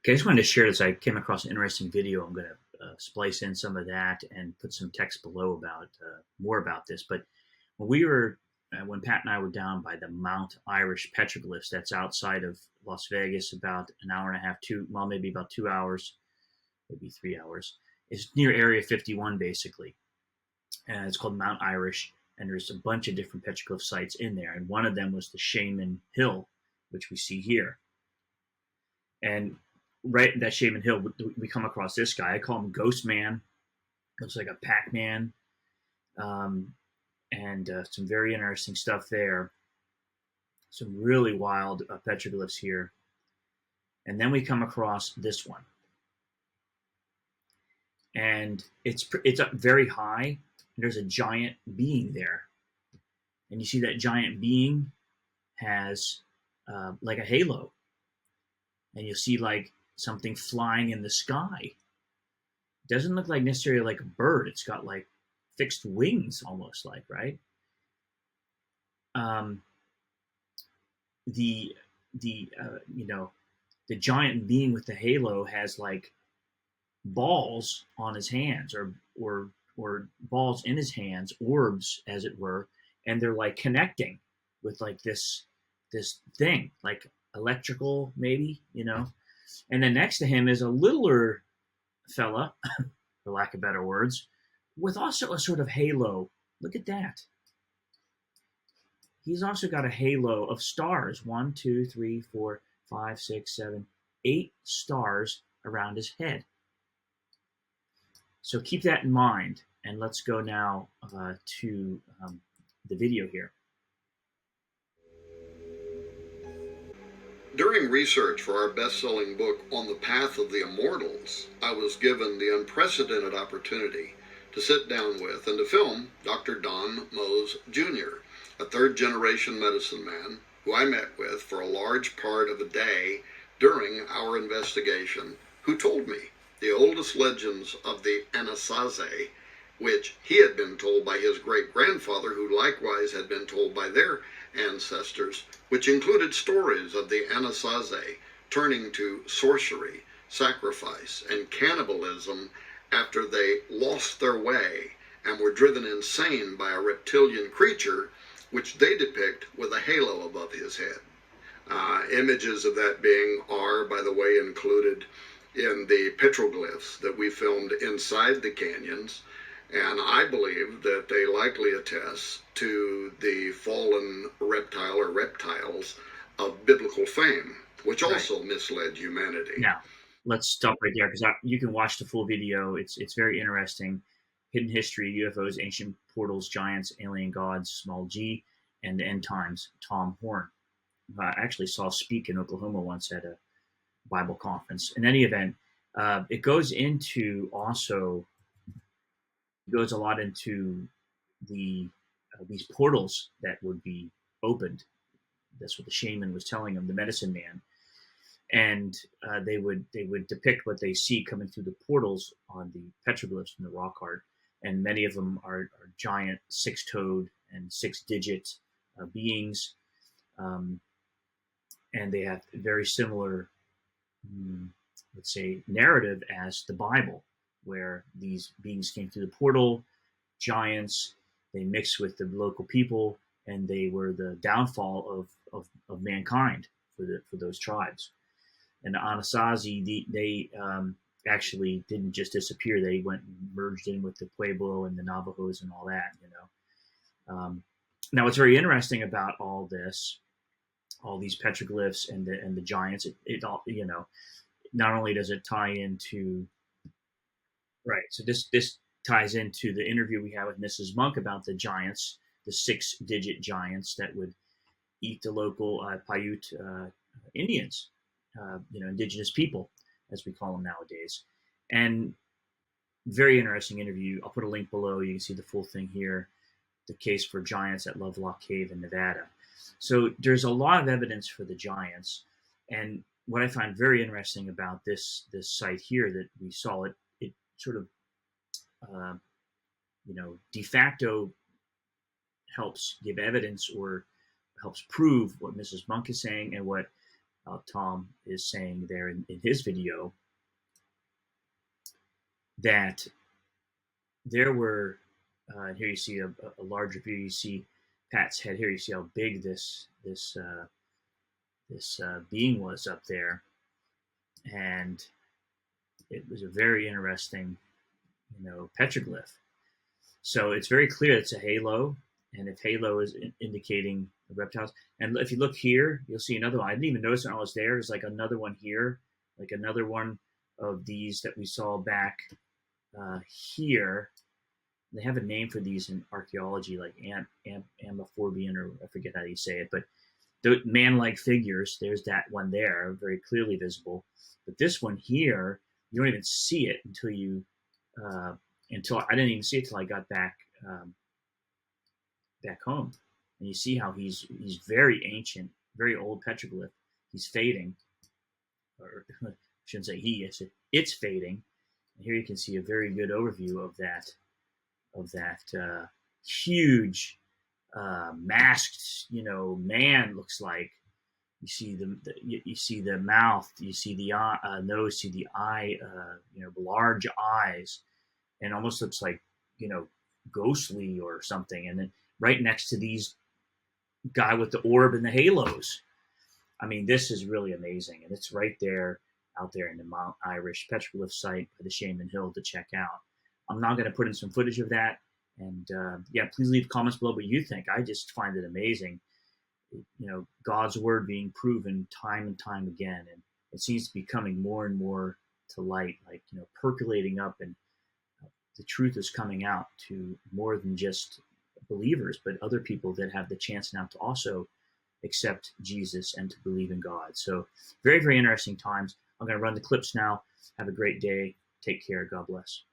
Okay, I just wanted to share this. I came across an interesting video. I'm going to splice in some of that and put some text below about more about this. But when Pat and I were down by the Mount Irish petroglyphs, that's outside of Las Vegas, about an hour and a half, maybe about 2 hours, maybe 3 hours. It's near Area 51, basically. And it's called Mount Irish, and there's a bunch of different petroglyph sites in there. And one of them was the Shaman Hill, which we see here. And right at that Shaman Hill, we come across this guy. I call him Ghost Man. Looks like a Pac-Man. And some very interesting stuff there. Some really wild petroglyphs here. And then we come across this one. And it's up very high. And there's a giant being there. And you see that giant being has like a halo. And you'll see like something flying in the sky. It doesn't look like necessarily like a bird. It's got like fixed wings, almost like, right? The giant being with the halo has like balls on his hands, or balls in his hands, orbs as it were, and they're like connecting with like this thing, like electrical maybe, and then next to him is a littler fella, for lack of better words, with also a sort of halo. Look at that. He's also got a halo of stars. 1, 2, 3, 4, 5, 6, 7, 8 stars around his head. So keep that in mind, and let's go now to the video here. During research for our best-selling book, On the Path of the Immortals, I was given the unprecedented opportunity to sit down with and to film Dr. Don Mose Jr., a third-generation medicine man who I met with for a large part of a day during our investigation, who told me the oldest legends of the Anasazi, which he had been told by his great-grandfather, who likewise had been told by their ancestors, which included stories of the Anasazi turning to sorcery, sacrifice, and cannibalism after they lost their way and were driven insane by a reptilian creature, which they depict with a halo above his head. Images of that being are, by the way, included in the petroglyphs that we filmed inside the canyons, and I believe that they likely attest to the fallen reptile or reptiles of biblical fame, which also misled humanity. Now, let's stop right there, because you can watch the full video. It's very interesting. Hidden history, UFOs, ancient portals, giants, alien gods, small g, and the end times, Tom Horn. I actually saw speak in Oklahoma once at a Bible conference. In any event, it goes a lot into these portals that would be opened. That's what the shaman was telling him, the medicine man, and they would depict what they see coming through the portals on the petroglyphs in the rock art, and many of them are giant 6-toed and 6-digit beings, and they have very similar, let's say, narrative as the Bible, where these beings came through the portal, giants, they mixed with the local people, and they were the downfall of mankind for those tribes. And the Anasazi, they actually didn't just disappear; they went and merged in with the Pueblo and the Navajos and all that. Now, what's very interesting about all this, all these petroglyphs and the giants, it all, not only does it tie into, right, so this ties into the interview we had with Mrs. Monk about the giants, the 6-digit giants that would eat the local Paiute Indians, indigenous people, as we call them nowadays. And very interesting interview. I'll put a link below. You can see the full thing here, the case for giants at Lovelock Cave in Nevada. So there's a lot of evidence for the giants. And what I find very interesting about this site here that we saw, it sort of, de facto helps give evidence or helps prove what Mrs. Monk is saying and what Tom is saying there in his video that there were, here you see a larger view. You see Pat's head here. You see how big this being was up there, and it was a very interesting, petroglyph. So it's very clear it's a halo, and if halo is indicating the reptiles, and if you look here, you'll see another one. I didn't even notice when I was there. There's like another one here, like another one of these that we saw back here. They have a name for these in archaeology, like Amaphorbian, or I forget how you say it, but the man-like figures. There's that one there, very clearly visible. But this one here, you don't even see it until I didn't even see it till I got back home. And you see how he's very ancient, very old petroglyph. He's fading, or I shouldn't say he. It's fading. And here you can see a very good overview of that huge masked, man looks like. You see you see the mouth, you see the nose, you see the eye, large eyes, and almost looks like, ghostly or something. And then right next to these guy with the orb and the halos. I mean, this is really amazing, and it's right there out there in the Mount Irish petroglyph site by the Shaman Hill to check out. I'm now going to put in some footage of that, and please leave comments below what you think. I just find it amazing, God's word being proven time and time again, and it seems to be coming more and more to light, like percolating up, and the truth is coming out to more than just believers, but other people that have the chance now to also accept Jesus and to believe in God. So very, very interesting times. I'm going to run the clips now. Have a great day. Take care. God bless.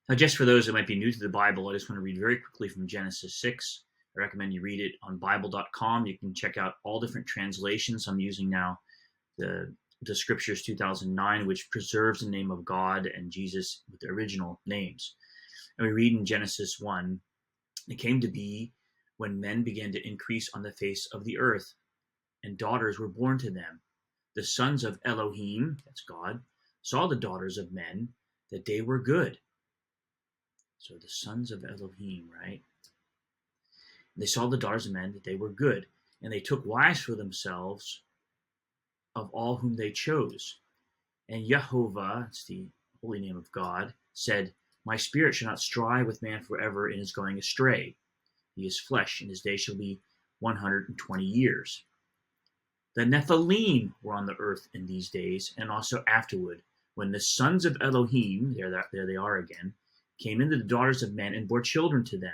Now, just for those that might be new to the Bible, I just want to read very quickly from Genesis 6. I recommend you read it on Bible.com. You can check out all different translations. I'm using now the Scriptures 2009, which preserves the name of God and Jesus with the original names. And we read in Genesis 1, it came to be when men began to increase on the face of the earth, and daughters were born to them. The sons of Elohim, that's God, saw the daughters of men, that they were good. So the sons of Elohim, right? They saw the daughters of men, that they were good, and they took wives for themselves of all whom they chose. And Yehovah, it's the holy name of God, said, My spirit shall not strive with man forever in his going astray. He is flesh, and his days shall be 120 years. The Nephilim were on the earth in these days, and also afterward, when the sons of Elohim, there they are again, came into the daughters of men and bore children to them.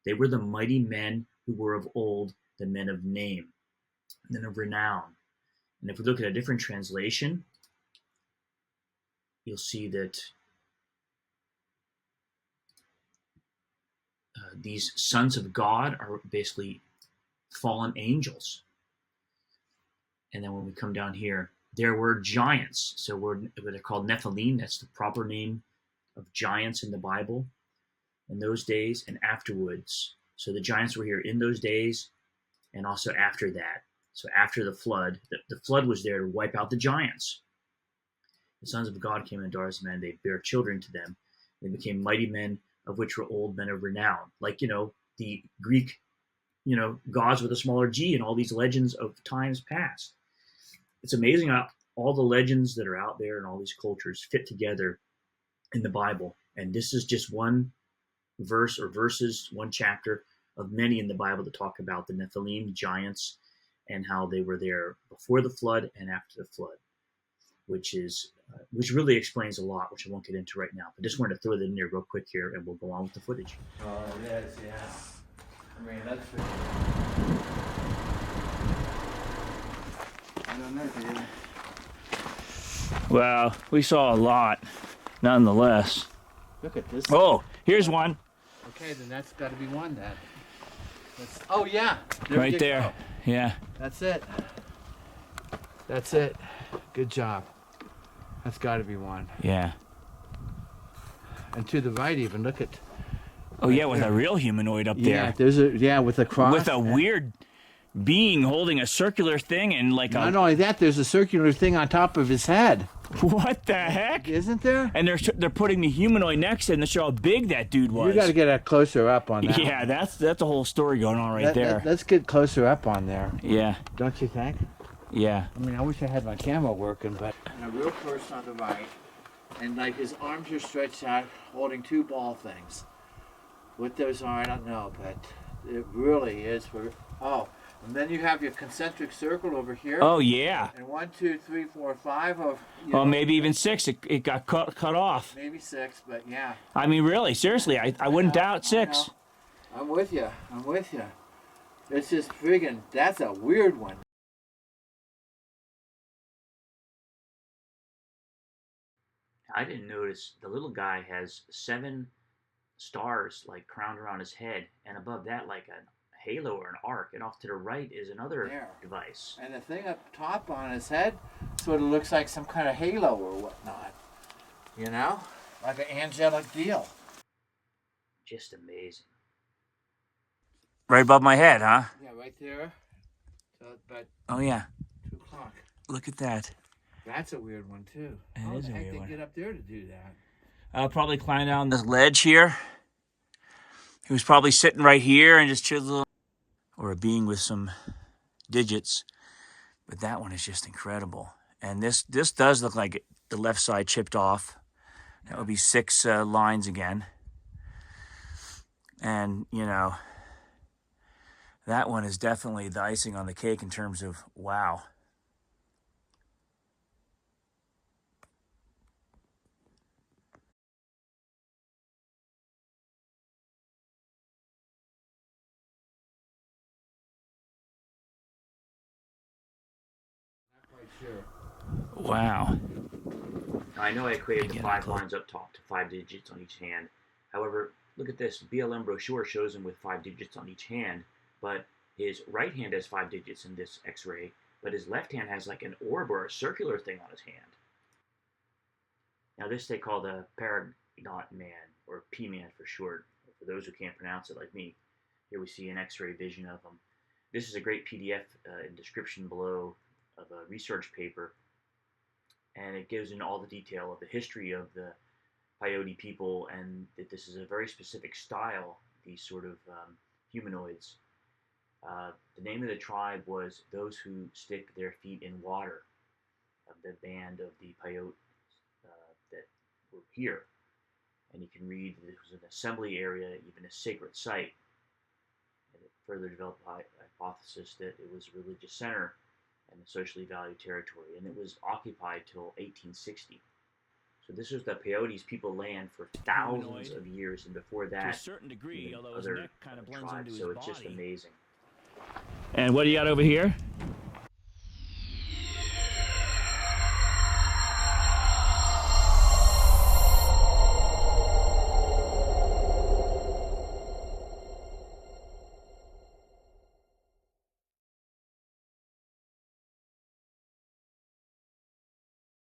They were the mighty men who were of old, the men of name, men of renown. And if we look at a different translation, you'll see that these sons of God are basically fallen angels. And then when we come down here, there were giants. So they're called Nephilim. That's the proper name of giants in the Bible in those days and afterwards. So the giants were here in those days and also after that. So after the flood, the flood was there to wipe out the giants. The sons of God came in the daughters of men. They bare children to them. They became mighty men, of which were old men of renown. Like, the Greek, gods with a smaller g and all these legends of times past. It's amazing how all the legends that are out there and all these cultures fit together in the Bible. And this is just one verse or verses, one chapter of many in the Bible that talk about the Nephilim, giants, and how they were there before the flood and after the flood, which really explains a lot, which I won't get into right now. But just wanted to throw that in there real quick here, and we'll go on with the footage. Oh, yes, yeah. I mean, that's for I don't know, dude. Well, we saw a lot, nonetheless. Look at this. Oh, here's one. Okay, then that's got to be one then. Oh, yeah. Right there. Go. Yeah. That's it. That's it. Good job. That's got to be one. Yeah. And to the right even, look at... Oh, yeah, with a real humanoid up there. Yeah, with a cross. With a weird being holding a circular thing and like Not only that, there's a circular thing on top of his head. What the heck? Isn't there? And they're putting the humanoid next to it and to show how big that dude was. You got to get a closer up on that. Yeah, that's a whole story going on right there. Let's get closer up on there. Yeah. Don't you think? Yeah. I mean, I wish I had my camera working, but... And a real close on the right. And like his arms are stretched out, holding two ball things. What those are, I don't know, but it really is for... Oh, and then you have your concentric circle over here. Oh, yeah. And 1, 2, 3, 4, 5 of... Well, maybe even 6. It got cut off. Maybe 6, but yeah. I mean, really, seriously, I wouldn't doubt 6. I'm with you. I'm with you. It's just friggin'... That's a weird one. I didn't notice the little guy has 7 stars like crowned around his head, and above that like a halo or an arc, and off to the right is another device. And the thing up top on his head sort of looks like some kind of halo or whatnot. You know? Like an angelic deal. Just amazing. Right above my head, huh? Yeah, right there. So, but Oh, yeah. 2 o'clock. Look at that. That's a weird one, too. It is a weird How the heck one. they get up there to do that? I'll probably climb down this ledge here. He was probably sitting right here and just chiseled. Or a being with some digits. But that one is just incredible. And this does look like the left side chipped off. That would be 6 lines again. And, you know, that one is definitely the icing on the cake in terms of wow. Sure. Wow. I know I equated the Get 5 close. lines up top to 5 digits on each hand. However, look at this. BLM brochure shows him with 5 digits on each hand, but his right hand has 5 digits in this x-ray, but his left hand has like an orb or a circular thing on his hand. Now this they call the paragnat man, or P-man for short, for those who can't pronounce it like me. Here we see an x-ray vision of him. This is a great PDF in description below of a research paper, and it gives in all the detail of the history of the Peyote people, and that this is a very specific style, these sort of humanoids. The name of the tribe was those who stick their feet in water, of the band of the Peyote that were here. And you can read that it was an assembly area, even a sacred site. And it further developed a hypothesis that it was a religious center and a socially valued territory, and it was occupied till 1860. So this was the Peyotes people land for thousands of years, and before that, To a certain degree, although his other neck kind of blends tribes. into his So body. it's just amazing. And what do you got over here?